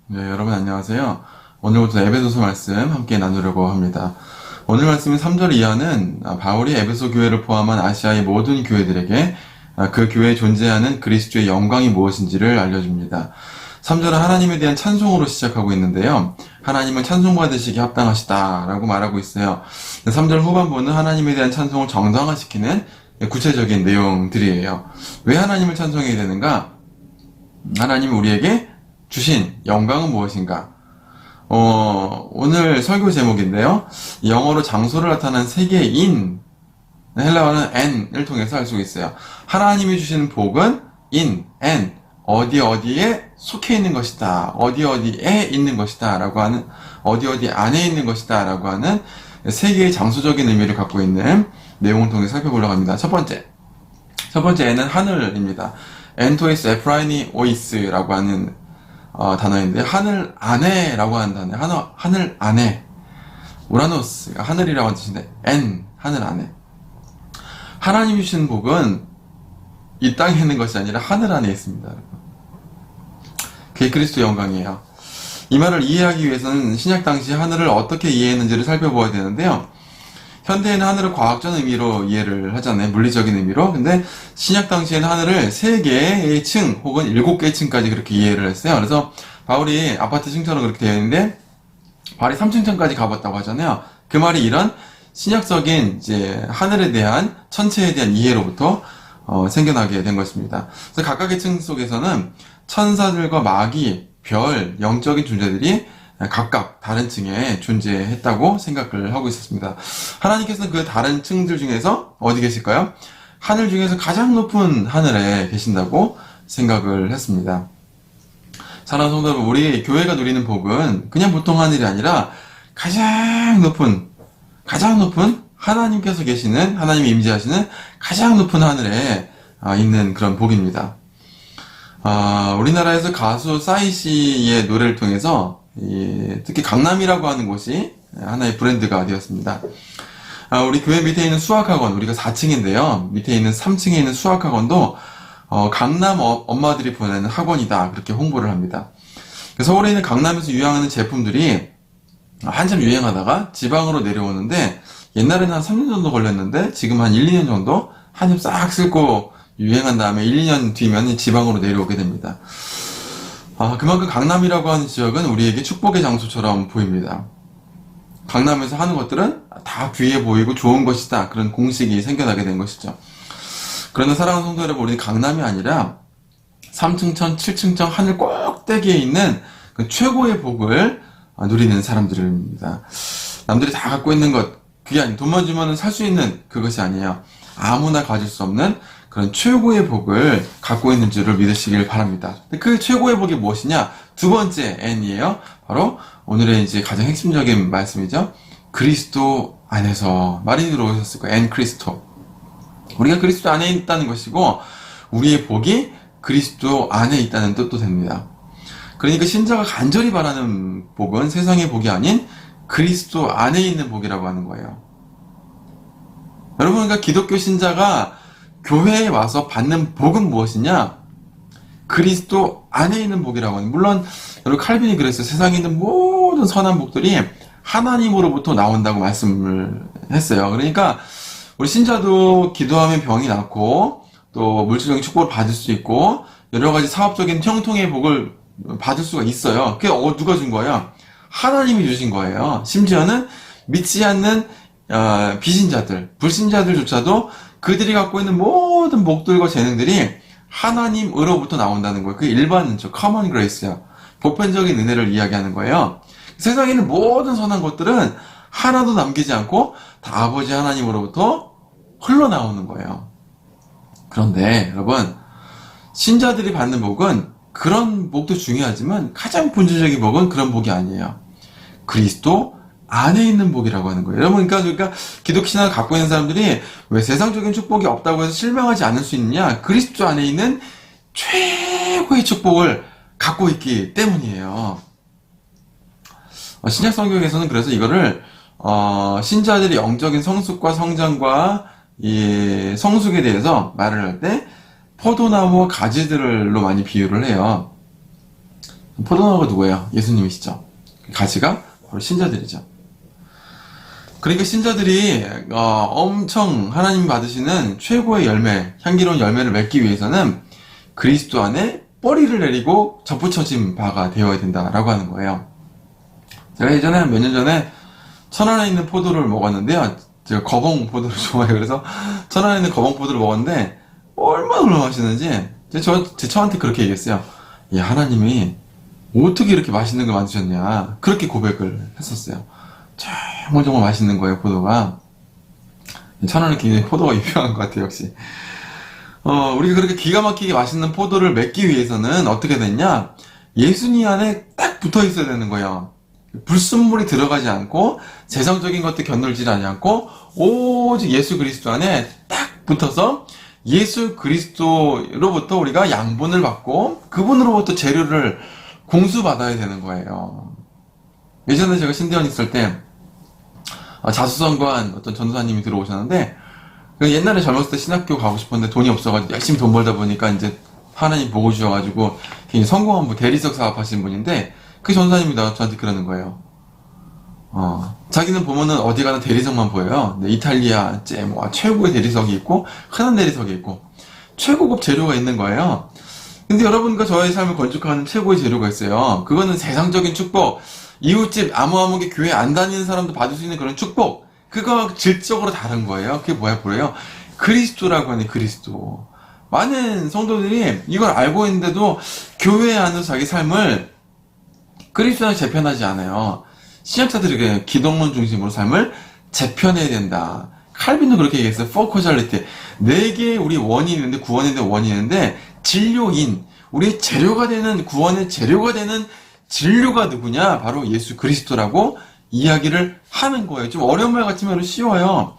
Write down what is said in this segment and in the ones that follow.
네, 여러분 안녕하세요. 오늘부터 에베소서 말씀 함께 나누려고 합니다. 오늘 말씀인 3절 이하는 바울이 에베소 교회를 포함한 아시아의 모든 교회들에게 그 교회에 존재하는 그리스도의 영광이 무엇인지를 알려줍니다. 3절은 하나님에 대한 찬송으로 시작하고 있는데요. 하나님은 찬송받으시기 합당하시다라고 말하고 있어요. 3절 후반부는 하나님에 대한 찬송을 정당화시키는 구체적인 내용들이에요. 왜 하나님을 찬송해야 되는가? 하나님은 우리에게 주신 영광은 무엇인가? 오늘 설교 제목인데요. 영어로 장소를 나타내는 세 개의 in, 헬라어는 n을 통해서 알 수 있어요. 하나님이 주시는 복은 in, n, 어디 어디에 속해 있는 것이다. 어디 어디에 있는 것이다. 라고 하는, 어디 어디 안에 있는 것이다. 라고 하는 세 개의 장소적인 의미를 갖고 있는 내용을 통해 살펴보려고 합니다. 첫 번째 n은 하늘입니다. 엔토이스 에프라이니 오이스라고 하는 단어인데, 하늘 안에라고 하는 단어예요. 하늘 안에. 우라노스가 하늘이라고 하는 뜻인데, 하늘 안에. 하나님이 주신 복은 이 땅에 있는 것이 아니라 하늘 안에 있습니다. 그게 그리스도의 영광이에요. 이 말을 이해하기 위해서는 신약 당시 하늘을 어떻게 이해했는지를 살펴보아야 되는데요. 현대에는 하늘을 과학적 의미로 이해를 하잖아요. 물리적인 의미로. 근데 신약 당시에는 하늘을 3개의 층 혹은 7개의 층까지 그렇게 이해를 했어요. 그래서 바울이 아파트 층처럼 그렇게 되어 있는데 바울이 3층까지 가봤다고 하잖아요. 그 말이 이런 신약적인 이제 하늘에 대한 천체에 대한 이해로부터 생겨나게 된 것입니다. 그래서 각각의 층 속에서는 천사들과 마귀, 별, 영적인 존재들이 각각 다른 층에 존재했다고 생각을 하고 있었습니다. 하나님께서는 그 다른 층들 중에서 어디 계실까요? 하늘 중에서 가장 높은 하늘에 계신다고 생각을 했습니다. 사랑하는 성도 여러분, 우리 교회가 누리는 복은 그냥 보통 하늘이 아니라 가장 높은 하나님께서 계시는, 하나님이 임재하시는 가장 높은 하늘에 있는 그런 복입니다. 우리나라에서 가수 싸이 씨의 노래를 통해서 특히 강남이라고 하는 곳이 하나의 브랜드가 되었습니다. 우리 교회 밑에 있는 수학학원, 우리가 4층인데요. 밑에 있는 3층에 있는 수학학원도 강남 엄마들이 보내는 학원이다. 그렇게 홍보를 합니다. 서울에 있는 강남에서 유행하는 제품들이 한참 유행하다가 지방으로 내려오는데, 옛날에는 한 3년 정도 걸렸는데 지금 한 1, 2년 정도 한입 싹 쓸고 유행한 다음에 1, 2년 뒤면 지방으로 내려오게 됩니다. 그만큼 강남이라고 하는 지역은 우리에게 축복의 장소처럼 보입니다. 강남에서 하는 것들은 다 귀해 보이고 좋은 것이다. 그런 공식이 생겨나게 된 것이죠. 그러나 사랑하는 성도 여러분, 우리는 강남이 아니라 3층천, 7층천 하늘 꼭대기에 있는 그 최고의 복을 누리는 사람들입니다. 남들이 다 갖고 있는 것, 그게 아니에요. 돈만 주면 살 수 있는 그것이 아니에요. 아무나 가질 수 없는 그런 최고의 복을 갖고 있는 줄을 믿으시길 바랍니다. 그 최고의 복이 무엇이냐? 두 번째 N이에요. 바로 오늘의 이제 가장 핵심적인 말씀이죠. 그리스도 안에서. 말이 들어오셨을 거예요. N 크리스토. 우리가 그리스도 안에 있다는 것이고, 우리의 복이 그리스도 안에 있다는 뜻도 됩니다. 그러니까 신자가 간절히 바라는 복은 세상의 복이 아닌 그리스도 안에 있는 복이라고 하는 거예요. 여러분, 그러니까 기독교 신자가 교회에 와서 받는 복은 무엇이냐? 그리스도 안에 있는 복이라고 하는. 물론 여러분, 칼빈이 그랬어요. 세상에 있는 모든 선한 복들이 하나님으로부터 나온다고 말씀을 했어요. 그러니까 우리 신자도 기도하면 병이 낫고, 또 물질적인 축복을 받을 수 있고, 여러 가지 사업적인 형통의 복을 받을 수가 있어요. 그게 누가 준 거예요? 하나님이 주신 거예요. 심지어는 믿지 않는 비신자들, 불신자들조차도 그들이 갖고 있는 모든 복들과 재능들이 하나님으로부터 나온다는 거예요. 그게 일반적 common grace야. 보편적인 은혜를 이야기하는 거예요. 세상에 있는 모든 선한 것들은 하나도 남기지 않고 다 아버지 하나님으로부터 흘러나오는 거예요. 그런데 여러분, 신자들이 받는 복은 그런 복도 중요하지만 가장 본질적인 복은 그런 복이 아니에요. 그리스도 안에 있는 복이라고 하는 거예요. 여러분, 그러니까 기독 신앙을 갖고 있는 사람들이 왜 세상적인 축복이 없다고 해서 실망하지 않을 수 있느냐? 그리스도 안에 있는 최고의 축복을 갖고 있기 때문이에요. 신약 성경에서는 그래서 이거를 신자들이 영적인 성숙과 성장과 이 성숙에 대해서 말을 할 때 포도나무와 가지들로 많이 비유를 해요. 포도나무가 누구예요? 예수님이시죠. 가지가 바로 신자들이죠. 그러니까 신자들이 엄청 하나님 받으시는 최고의 열매, 향기로운 열매를 맺기 위해서는 그리스도 안에 뿌리를 내리고 접붙여진 바가 되어야 된다라고 하는 거예요. 제가 예전에 몇 년 전에 천안에 있는 포도를 먹었는데요. 제가 거봉 포도를 좋아해요. 그래서 천안에 있는 거봉 포도를 먹었는데 얼마나 맛있는지 저한테 그렇게 얘기했어요. 야, 하나님이 어떻게 이렇게 맛있는 걸 만드셨냐, 그렇게 고백을 했었어요. 정말 맛있는 거예요, 포도가. 천안은 굉장히 포도가 유명한 것 같아요, 역시. 우리가 그렇게 기가 막히게 맛있는 포도를 맺기 위해서는 어떻게 됐냐? 예수님 안에 딱 붙어 있어야 되는 거예요. 불순물이 들어가지 않고 세상적인 것들 견돌지 않고 오직 예수 그리스도 안에 딱 붙어서 예수 그리스도로부터 우리가 양분을 받고 그분으로부터 재료를 공수받아야 되는 거예요. 예전에 제가 신대원 있을 때 자수성가한 어떤 전도사님이 들어오셨는데, 옛날에 젊었을 때 신학교 가고 싶었는데 돈이 없어가지고 열심히 돈 벌다 보니까 이제 하나님 보고 주셔가지고 성공한 대리석 사업하신 분인데, 그 전도사님이 저한테 그러는 거예요. 자기는 보면은 어디 가는 대리석만 보여요. 이탈리아 최고의 대리석이 있고 흔한 대리석이 있고 최고급 재료가 있는 거예요. 근데 여러분과 저의 삶을 건축하는 최고의 재료가 있어요. 그거는 세상적인 축복, 이웃집 아무개 교회 안 다니는 사람도 받을 수 있는 그런 축복, 그거 질적으로 다른 거예요. 그게 뭐야 보여요? 그리스도라고 하는 그리스도. 많은 성도들이 이걸 알고 있는데도 교회 안에서 자기 삶을 그리스도랑 재편하지 않아요. 신학자들이 기독론 중심으로 삶을 재편해야 된다. 칼빈도 그렇게 얘기했어요. 포커절리티. 네 개의 우리 원인이 있는데, 구원인데 원인이 있는데, 진료인, 우리의 재료가 되는, 구원의 재료가 되는 진료가 누구냐? 바로 예수 그리스도라고 이야기를 하는 거예요. 좀 어려운 말 같지만 쉬워요.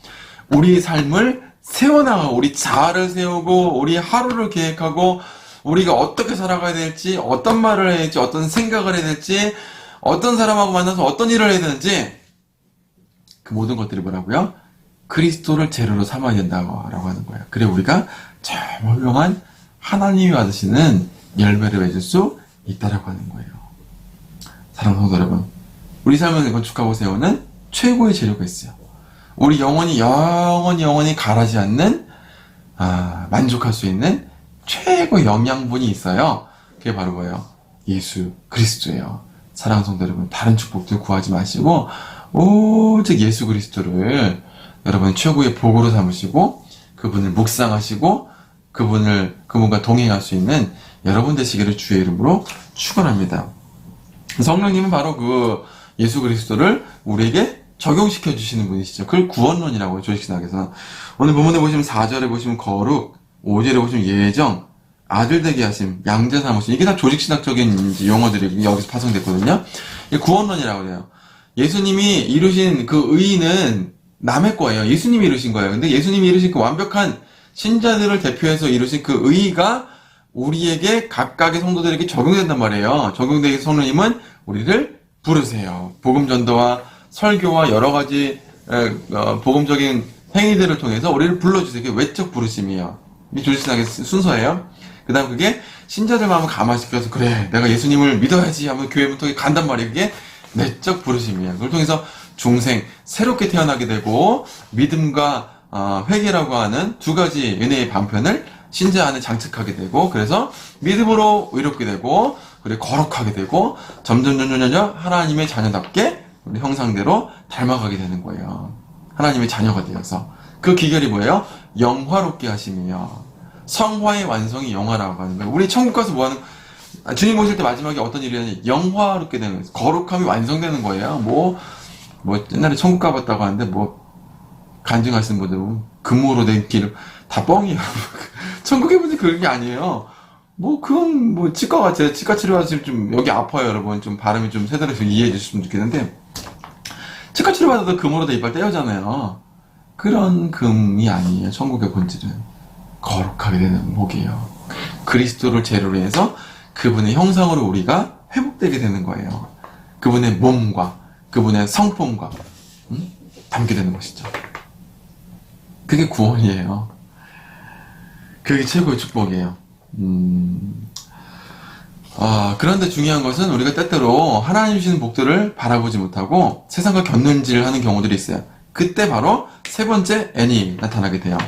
우리의 삶을 세워나가고, 우리 자아를 세우고, 우리 하루를 계획하고, 우리가 어떻게 살아가야 될지, 어떤 말을 해야 될지, 어떤 생각을 해야 될지, 어떤 사람하고 만나서 어떤 일을 해야 되는지, 그 모든 것들이 뭐라고요? 그리스도를 재료로 삼아야 된다고 하는 거예요. 그래 우리가 정말 훌륭한 하나님이 받으시는 열매를 맺을 수 있다라고 하는 거예요. 사랑하는 성도 여러분, 우리 삶을 건축하고 세우는 최고의 재료가 있어요. 우리 영혼이 영원히 가라지 않는, 만족할 수 있는 최고의 영양분이 있어요. 그게 바로 뭐예요? 예수 그리스도예요. 사랑하는 성도 여러분, 다른 축복들 구하지 마시고 오직 예수 그리스도를 여러분 최고의 복으로 삼으시고 그분을 묵상하시고 그분과 동행할 수 있는 여러분 되시기를 주의 이름으로 축원합니다. 성령님은 바로 그 예수 그리스도를 우리에게 적용시켜 주시는 분이시죠. 그걸 구원론이라고 해요, 조직신학에서. 오늘 본문에 보시면 4절에 보시면 거룩, 5절에 보시면 예정, 아들 되게 하심, 양자 삼으심, 이게 다 조직신학적인 용어들이 여기서 파송됐거든요. 이게 구원론이라고 해요. 예수님이 이루신 그 의의는 남의 거예요. 예수님이 이루신 거예요. 근데 예수님이 이루신 그 완벽한 신자들을 대표해서 이루신 그 의의가 우리에게, 각각의 성도들에게 적용된단 말이에요. 적용되기 성령님은 우리를 부르세요. 복음 전도와 설교와 여러 가지 복음적인 행위들을 통해서 우리를 불러주세요. 그게 외적 부르심이에요. 이 조직신학의 순서예요. 그 다음 그게 신자들 마음을 감화시켜서, 그래 내가 예수님을 믿어야지 하면 교회 문턱에 간단 말이에요. 그게 내적 부르심이에요. 그걸 통해서 중생, 새롭게 태어나게 되고, 믿음과 회개라고 하는 두 가지 은혜의 방편을 신자 안에 장착하게 되고, 그래서 믿음으로 의롭게 되고, 그리고 거룩하게 되고, 점점 하나님의 자녀답게 우리 형상대로 닮아가게 되는 거예요. 하나님의 자녀가 되어서. 그 기결이 뭐예요? 영화롭게 하심이에요. 성화의 완성이 영화라고 하는 거예요. 우리 천국 가서 뭐하는, 주님 오실 때 마지막에 어떤 일이 있냐면 영화롭게 되는 거예요. 거룩함이 완성되는 거예요. 뭐 옛날에 천국 가봤다고 하는데 간증하시는 분들은 금으로 된 길 다 뻥이에요. 천국의 분이 그런 게 아니에요. 그건 치과 같아요. 치과 치료하시면 좀 여기 아파요, 여러분. 좀 발음이 좀 세달해서 이해해 주시면 좋겠는데, 치과 치료 받아도 금으로 돼 이빨 떼어잖아요. 그런 금이 아니에요. 천국의 본질은 거룩하게 되는 복이에요. 그리스도를 재료로 해서 그분의 형상으로 우리가 회복되게 되는 거예요. 그분의 몸과 그분의 성품과 담게 되는 것이죠. 그게 구원이에요. 그게 최고의 축복이에요. 그런데 중요한 것은 우리가 때때로 하나님 주시는 복들을 바라보지 못하고 세상과 곁눈질을 하는 경우들이 있어요. 그때 바로 세 번째 N이 나타나게 돼요.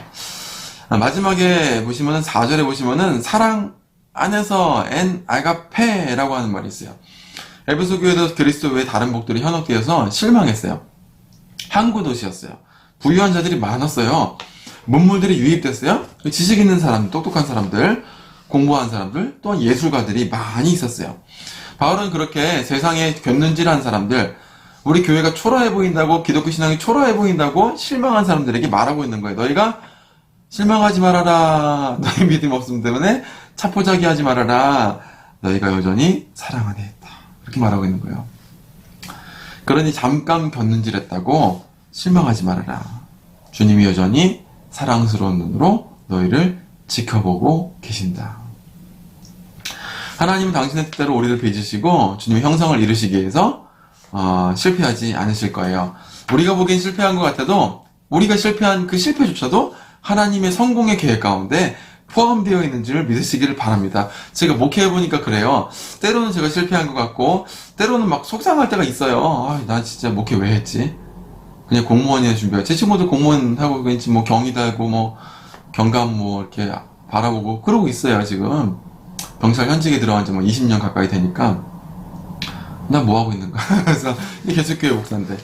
마지막에 보시면은 4절에 보시면은 사랑 안에서 N 아가페라고 하는 말이 있어요. 에베소 교회도 그리스도 외에 다른 복들이 현혹되어서 실망했어요. 항구 도시였어요. 부유한 자들이 많았어요. 문물들이 유입됐어요. 지식 있는 사람들, 똑똑한 사람들, 공부한 사람들, 또한 예술가들이 많이 있었어요. 바울은 그렇게 세상에 곁눈질한 사람들, 우리 교회가 초라해 보인다고, 기독교 신앙이 초라해 보인다고 실망한 사람들에게 말하고 있는 거예요. 너희가 실망하지 말아라. 너희 믿음 없음 때문에 차포자기 하지 말아라. 너희가 여전히 사랑 안에 있다. 이렇게 말하고 있는 거예요. 그러니 잠깐 곁눈질했다고 실망하지 말아라. 주님이 여전히 사랑스러운 눈으로 너희를 지켜보고 계신다. 하나님은 당신의 뜻대로 우리를 빚으시고 주님의 형상을 이루시기 위해서 실패하지 않으실 거예요. 우리가 보기엔 실패한 것 같아도 우리가 실패한 그 실패조차도 하나님의 성공의 계획 가운데 포함되어 있는 줄 믿으시기를 바랍니다. 제가 목회해보니까 그래요. 때로는 제가 실패한 것 같고 때로는 막 속상할 때가 있어요. 난 진짜 목회 왜 했지? 그냥 공무원이나 준비하고 제 친구도 공무원 하고 왠지 뭐 경위도 하고 뭐 경감 뭐 이렇게 바라보고 그러고 있어요. 지금 병살 현직에 들어간 지 뭐 20년 가까이 되니까 나 뭐 하고 있는 거야? 그래서 계속교회 목사인데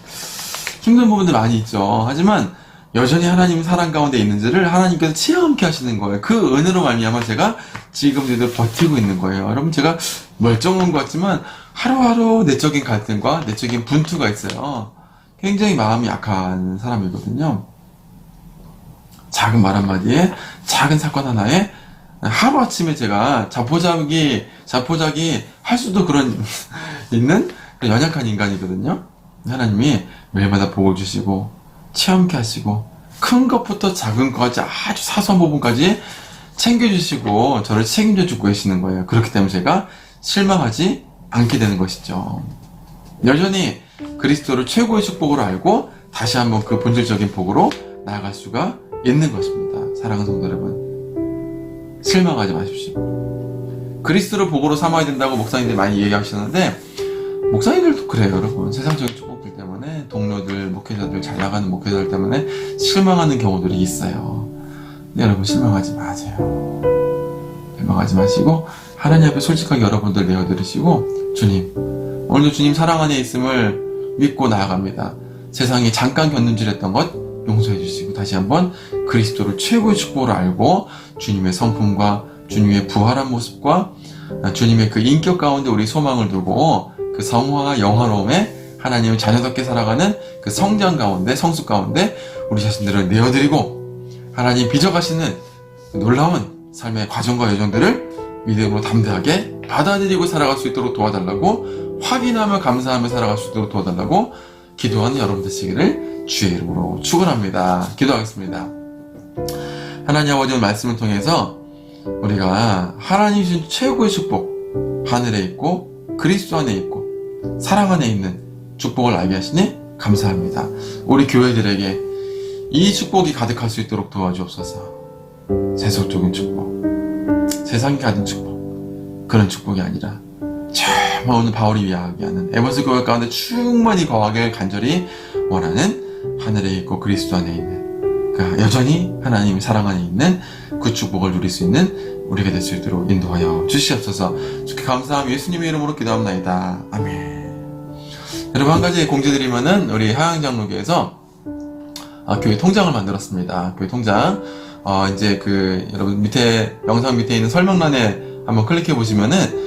힘든 부분들 많이 있죠. 하지만 여전히 하나님 사랑 가운데 있는지를 하나님께서 체험케 하시는 거예요. 그 은혜로 말미암아 제가 지금도 버티고 있는 거예요. 여러분 제가 멀쩡한 것 같지만 하루하루 내적인 갈등과 내적인 분투가 있어요. 굉장히 마음이 약한 사람이거든요. 작은 말 한마디에 작은 사건 하나에 하루아침에 제가 자포자기 할 수도 그런 있는 연약한 인간이거든요. 하나님이 매일마다 복을 주시고 체험케 하시고 큰 것부터 작은 것까지 아주 사소한 부분까지 챙겨주시고 저를 책임져 주고 계시는 거예요. 그렇기 때문에 제가 실망하지 않게 되는 것이죠. 여전히 그리스도를 최고의 축복으로 알고 다시 한번 그 본질적인 복으로 나아갈 수가 있는 것입니다. 사랑하는 성도 여러분, 실망하지 마십시오. 그리스도를 복으로 삼아야 된다고 목사님들이 많이 얘기하시는데 목사님들도 그래요. 여러분 세상적인 축복들 때문에 동료들, 목회자들, 잘 나가는 목회자들 때문에 실망하는 경우들이 있어요. 근데 여러분 실망하지 마세요. 실망하지 마시고 하나님 앞에 솔직하게 여러분들 내어드리시고 주님, 오늘도 주님 사랑 안에 있음을 믿고 나아갑니다. 세상에 잠깐 곁눈질했던 것 용서해 주시고 다시 한번 그리스도를 최고의 축복으로 알고 주님의 성품과 주님의 부활한 모습과 주님의 그 인격 가운데 우리 소망을 두고 그 성화와 영화로움에 하나님의 자녀답게 살아가는 그 성장 가운데 성숙 가운데 우리 자신들을 내어드리고 하나님 빚어가시는 놀라운 삶의 과정과 여정들을 믿음으로 담대하게 받아들이고 살아갈 수 있도록 도와달라고 확인하며 감사하며 살아갈 수 있도록 도와달라고 기도하는 여러분 되시기를 주의 이름으로 축원합니다. 기도하겠습니다. 하나님 아버지의 말씀을 통해서 우리가 하나님 주신 최고의 축복 하늘에 있고 그리스도 안에 있고 사랑 안에 있는 축복을 알게 하시니 감사합니다. 우리 교회들에게 이 축복이 가득할 수 있도록 도와주옵소서. 세속적인 축복, 세상이 가진 축복, 그런 축복이 아니라 정말 오늘 바울이 이야기하는 에베소 교회 가운데 충만히 거하길 간절히 원하는 하늘에 있고 그리스도 안에 있는 여전히 하나님의 사랑 안에 있는 그 축복을 누릴 수 있는 우리가 될 수 있도록 인도하여 주시옵소서. 주께 감사함 예수님의 이름으로 기도합나이다. 아멘. 여러분 한 가지 공지드리면은 우리 하양장로교에서 교회 통장을 만들었습니다. 교회 통장 이제 여러분 밑에 영상 밑에 있는 설명란에 한번 클릭해 보시면은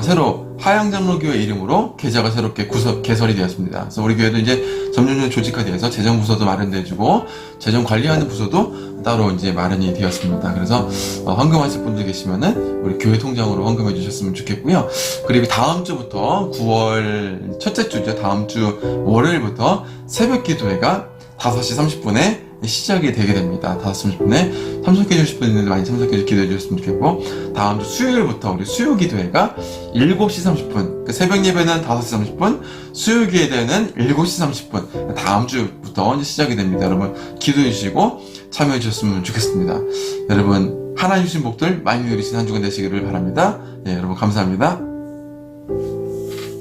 새로 하양장로교회 이름으로 계좌가 새롭게 개설이 되었습니다. 그래서 우리 교회도 이제 점점 조직화되어서 재정부서도 마련되어지고 재정 관리하는 부서도 따로 이제 마련이 되었습니다. 그래서 헌금하실 분들 계시면은 우리 교회 통장으로 헌금해 주셨으면 좋겠고요. 그리고 다음 주부터 9월 첫째 주죠. 다음 주 월요일부터 새벽 기도회가 5시 30분에 시작이 되게 됩니다. 5시 30분에 참석해 주실 분들 많이 참석해 기도해 주셨으면 좋겠고 다음 주 수요일부터 우리 수요 기도회가 7시 30분 그 새벽 예배는 5시 30분 수요 기도회는 7시 30분 다음 주부터 이제 시작이 됩니다. 여러분 기도해 주시고 참여해 주셨으면 좋겠습니다. 여러분 하나님 주신 복들 많이 누리신 한 주간 되시기를 바랍니다. 예, 여러분 감사합니다.